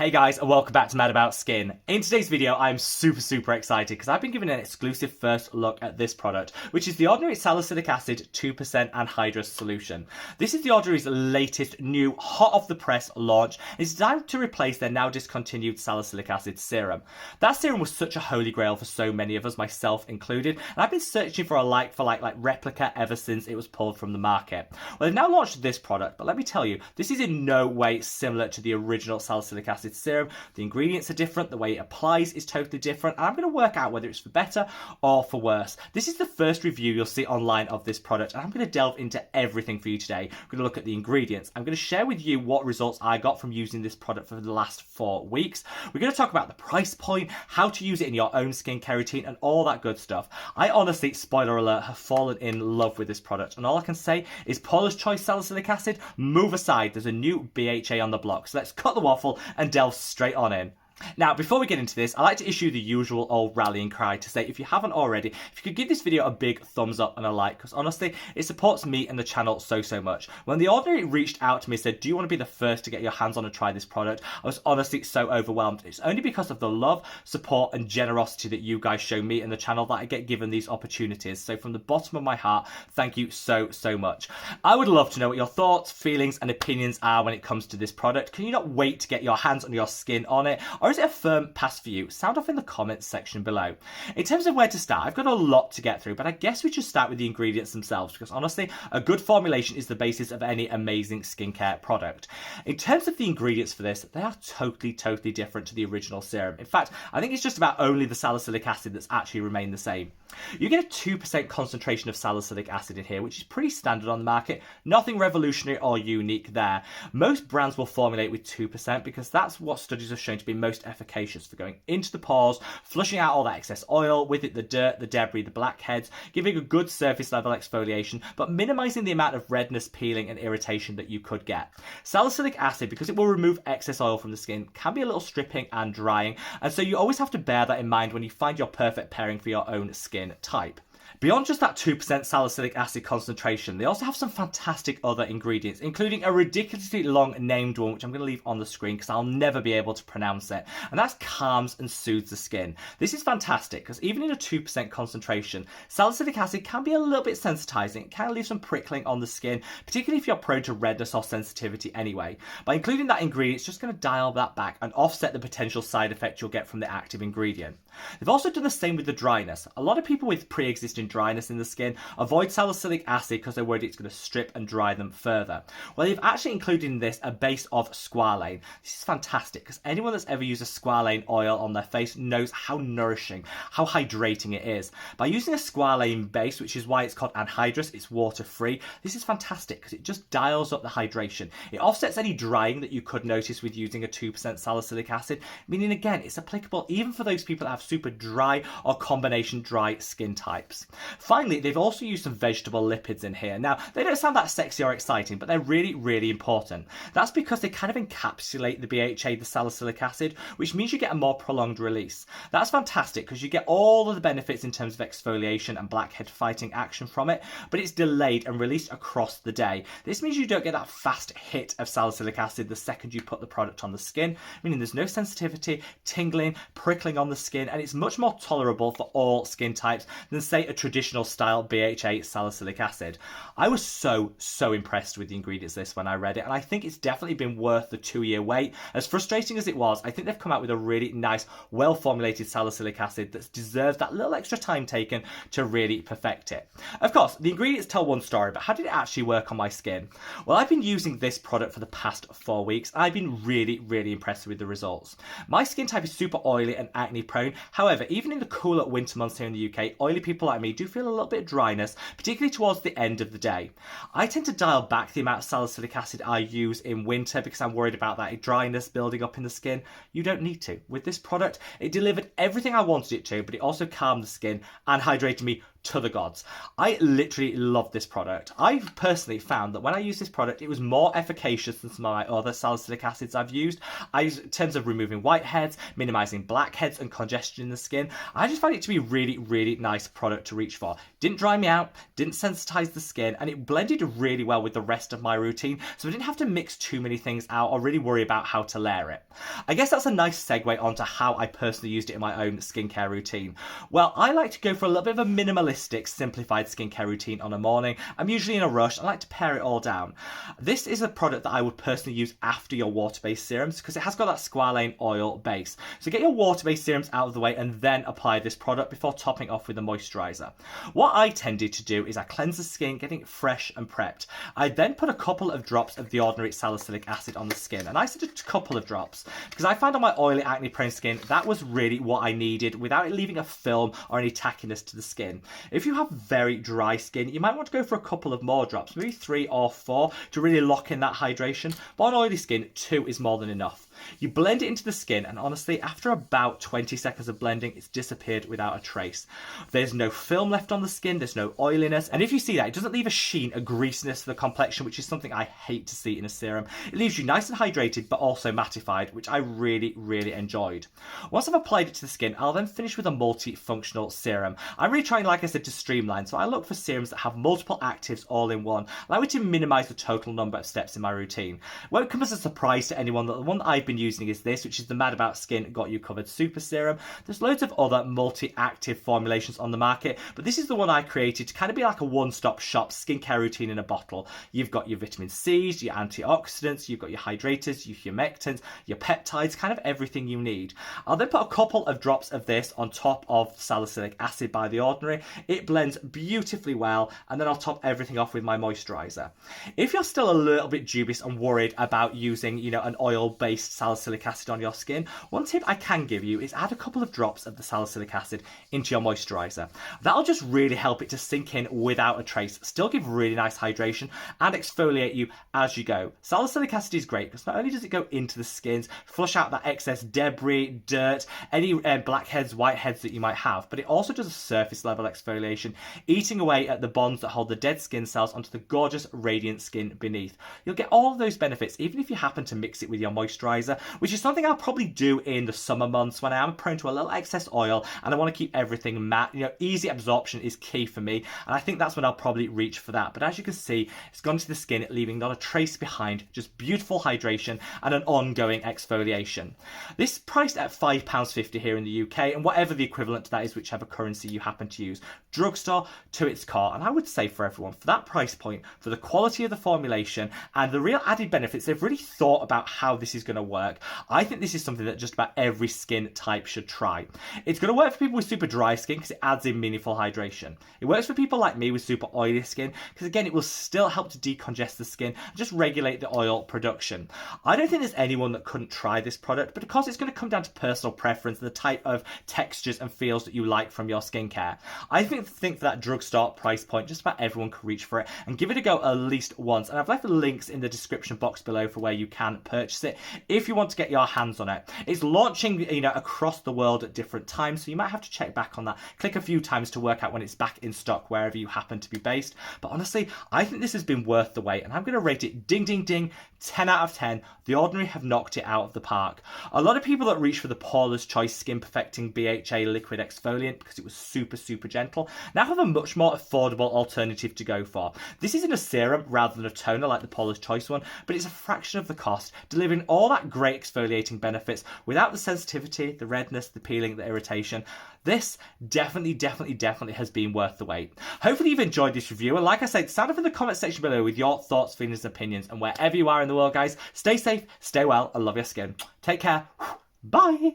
Hey guys, and welcome back to Mad About Skin. In today's video, I'm super excited because I've been given an exclusive first look at this product, which is the Ordinary Salicylic Acid 2% Anhydrous Solution. This is the Ordinary's latest new hot off the press launch, and it's designed to replace their now discontinued salicylic acid serum. That serum was such a holy grail for so many of us, myself included, and I've been searching for a like replica ever since it was pulled from the market. Well, they've now launched this product, but let me tell you, this is in no way similar to the original salicylic acid serum. The ingredients are different, the way it applies is totally different, and I'm going to work out whether it's for better or for worse. This is the first review you'll see online of this product, and I'm going to delve into everything for you today. I'm going to look at the ingredients. I'm going to share with you what results I got from using this product for the last 4 weeks. We're going to talk about the price point, how to use it in your own skincare routine, and all that good stuff. I honestly, spoiler alert, have fallen in love with this product, and all I can say is Paula's Choice Salicylic Acid, move aside, there's a new BHA on the block. So let's cut the waffle and delve straight on in. Now, before we get into this, I like to issue the usual old rallying cry to say, if you haven't already, if you could give this video a big thumbs up and a like, because honestly, it supports me and the channel so much. When The Ordinary reached out to me and said, do you want to be the first to get your hands on and try this product? I was honestly so overwhelmed. It's only because of the love, support, and generosity that you guys show me and the channel that I get given these opportunities. So from the bottom of my heart, thank you so much. I would love to know what your thoughts, feelings, and opinions are when it comes to this product. Can you not wait to get your hands on your skin on it? Or is it a firm pass for you? Sound off in the comments section below. In terms of where to start, I've got a lot to get through, but I guess we should start with the ingredients themselves, because honestly, a good formulation is the basis of any amazing skincare product. In terms of the ingredients for this, they are totally different to the original serum. In fact, I think it's just about only the salicylic acid that's actually remained the same. You get a 2% concentration of salicylic acid in here, which is pretty standard on the market. Nothing revolutionary or unique there. Most brands will formulate with 2% because that's what studies have shown to be most efficacious for going into the pores, flushing out all that excess oil, with it the dirt, the debris, the blackheads, giving a good surface level exfoliation, but minimizing the amount of redness, peeling, and irritation that you could get. Salicylic acid, because it will remove excess oil from the skin, can be a little stripping and drying, and so you always have to bear that in mind when you find your perfect pairing for your own skin type. Beyond just that 2% salicylic acid concentration, they also have some fantastic other ingredients, including a ridiculously long named one, which I'm going to leave on the screen because I'll never be able to pronounce it, and that's calms and soothes the skin. This is fantastic because even in a 2% concentration, salicylic acid can be a little bit sensitizing. It can leave some prickling on the skin, particularly if you're prone to redness or sensitivity anyway. By including that ingredient, it's just going to dial that back and offset the potential side effect you'll get from the active ingredient. They've also done the same with the dryness. A lot of people with pre-existing dryness in the skin avoid salicylic acid because they're worried it's going to strip and dry them further. Well, they've actually included in this a base of squalane. This is fantastic because anyone that's ever used a squalane oil on their face knows how nourishing, how hydrating it is. By using a squalane base, which is why it's called anhydrous, it's water-free, this is fantastic because it just dials up the hydration. It offsets any drying that you could notice with using a 2% salicylic acid, meaning again, it's applicable even for those people that have super dry or combination dry skin types. Finally, they've also used some vegetable lipids in here. Now, they don't sound that sexy or exciting, but they're really important. That's because they kind of encapsulate the BHA, the salicylic acid, which means you get a more prolonged release. That's fantastic because you get all of the benefits in terms of exfoliation and blackhead fighting action from it, but it's delayed and released across the day. This means you don't get that fast hit of salicylic acid the second you put the product on the skin, meaning there's no sensitivity, tingling, prickling on the skin, and it's much more tolerable for all skin types than, say, a traditional style BHA salicylic acid. I was so impressed with the ingredients list when I read it, and I think it's definitely been worth the 2-year wait. As frustrating as it was, I think they've come out with a really nice, well-formulated salicylic acid that deserves that little extra time taken to really perfect it. Of course, the ingredients tell one story, but how did it actually work on my skin? Well, I've been using this product for the past 4 weeks, and I've been really impressed with the results. My skin type is super oily and acne prone. However, even in the cooler winter months here in the UK, oily people like me do feel a little bit of dryness, particularly towards the end of the day. I tend to dial back the amount of salicylic acid I use in winter because I'm worried about that dryness building up in the skin. You don't need to. With this product, it delivered everything I wanted it to, but it also calmed the skin and hydrated me to the gods. I literally love this product. I've personally found that when I use this product, it was more efficacious than some of my other salicylic acids I've used. In terms of removing whiteheads, minimizing blackheads and congestion in the skin, I just find it to be a really, really nice product to reach for. Didn't dry me out, didn't sensitize the skin, and it blended really well with the rest of my routine, so I didn't have to mix too many things out or really worry about how to layer it. I guess that's a nice segue onto how I personally used it in my own skincare routine. Well, I like to go for a little bit of a minimalistic, simplified skincare routine on a morning. I'm usually in a rush. I like to pare it all down. This is a product that I would personally use after your water-based serums because it has got that squalane oil base. So get your water-based serums out of the way and then apply this product before topping off with a moisturizer. What I tended to do is I cleanse the skin, getting it fresh and prepped. I then put a couple of drops of the Ordinary Salicylic Acid on the skin, and I said a couple of drops because I found on my oily, acne-prone skin that was really what I needed without it leaving a film or any tackiness to the skin. If you have very dry skin, you might want to go for a couple of more drops, maybe 3 or 4, to really lock in that hydration. But on oily skin, 2 is more than enough. You blend it into the skin, and honestly, after about 20 seconds of blending, it's disappeared without a trace. There's no film left on the skin, there's no oiliness, and if you see that, it doesn't leave a sheen, a greasiness to the complexion, which is something I hate to see in a serum. It leaves you nice and hydrated, but also mattified, which I really, really enjoyed. Once I've applied it to the skin, I'll then finish with a multifunctional serum. I'm really trying, like I said, to streamline, so I look for serums that have multiple actives all in one, allow me to minimize the total number of steps in my routine. It won't come as a surprise to anyone that the one that I've been using is this, which is the Mad About Skin Got You Covered Super Serum. There's loads of other multi-active formulations on the market, but this is the one I created to kind of be like a one-stop shop skincare routine in a bottle. You've got your vitamin C's, your antioxidants, you've got your hydrators, your humectants, your peptides, kind of everything you need. I'll then put a couple of drops of this on top of salicylic acid by The Ordinary. It blends beautifully well, and then I'll top everything off with my moisturizer. If you're still a little bit dubious and worried about using, an oil-based salicylic acid on your skin, one tip I can give you is add a couple of drops of the salicylic acid into your moisturizer. That'll just really help it to sink in without a trace, still give really nice hydration and exfoliate you as you go. Salicylic acid is great because not only does it go into the skins, flush out that excess debris, dirt, any blackheads, whiteheads that you might have, but it also does a surface level exfoliation, eating away at the bonds that hold the dead skin cells onto the gorgeous radiant skin beneath. You'll get all of those benefits even if you happen to mix it with your moisturizer, which is something I'll probably do in the summer months when I am prone to a little excess oil and I want to keep everything matte. Easy absorption is key for me, and I think that's when I'll probably reach for that. But as you can see, it's gone to the skin, leaving not a trace behind, just beautiful hydration and an ongoing exfoliation. This is priced at £5.50 here in the UK, and whatever the equivalent to that is, whichever currency you happen to use. Drugstore to its core, and I would say for everyone, for that price point, for the quality of the formulation and the real added benefits, they've really thought about how this is going to work. I think this is something that just about every skin type should try. It's going to work for people with super dry skin because it adds in meaningful hydration. It works for people like me with super oily skin because, again, it will still help to decongest the skin and just regulate the oil production. I don't think there's anyone that couldn't try this product, but of course it's going to come down to personal preference and the type of textures and feels that you like from your skincare. I think for that drugstore price point, just about everyone can reach for it and give it a go at least once. And I've left the links in the description box below for where you can purchase it if you want to get your hands on it. It's launching, across the world at different times, so you might have to check back on that. Click a few times to work out when it's back in stock wherever you happen to be based. But honestly, I think this has been worth the wait, and I'm going to rate it ding, ding, ding, 10 out of 10. The Ordinary have knocked it out of the park. A lot of people that reach for the Paula's Choice Skin Perfecting BHA Liquid Exfoliant because it was super, super gentle now have a much more affordable alternative to go for. This is in a serum rather than a toner like the Paula's Choice one, but it's a fraction of the cost, delivering all that great exfoliating benefits without the sensitivity, the redness, the peeling, the irritation. This definitely has been worth the wait. Hopefully you've enjoyed this review, and like I said, sound off in the comment section below with your thoughts, feelings, and opinions, and wherever you are in the world, guys, stay safe, stay well, and love your skin. Take care. Bye.